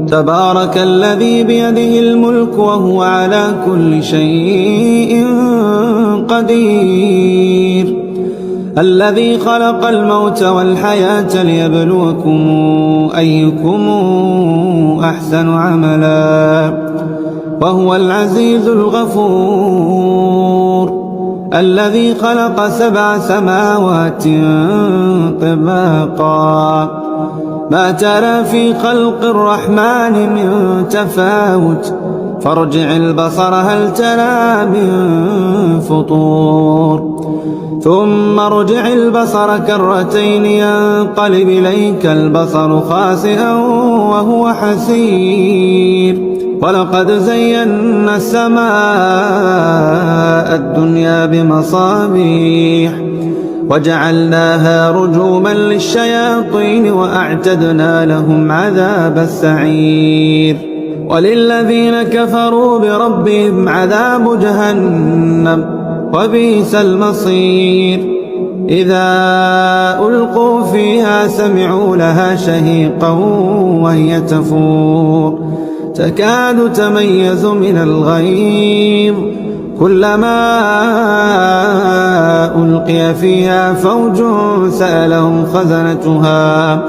تبارك الذي بيده الملك وهو على كل شيء قدير الذي خلق الموت والحياة ليبلوكم أيكم أحسن عملا وهو العزيز الغفور الذي خلق 7 سماوات طباقا ما ترى في خلق الرحمن من تفاوت فارجع البصر هل ترى من فطور ثم ارجع البصر كرتين ينقلب إليك البصر خاسئا وهو حسير ولقد زينا السماء الدنيا بمصابيح وجعلناها رجوما للشياطين وأعتدنا لهم عذاب السعير وللذين كفروا بربهم عذاب جهنم وبئس المصير إذا ألقوا فيها سمعوا لها شهيقا وهي تفور تكاد تميز من الغيظ كلما ألقي فيها فوج سألهم خزنتها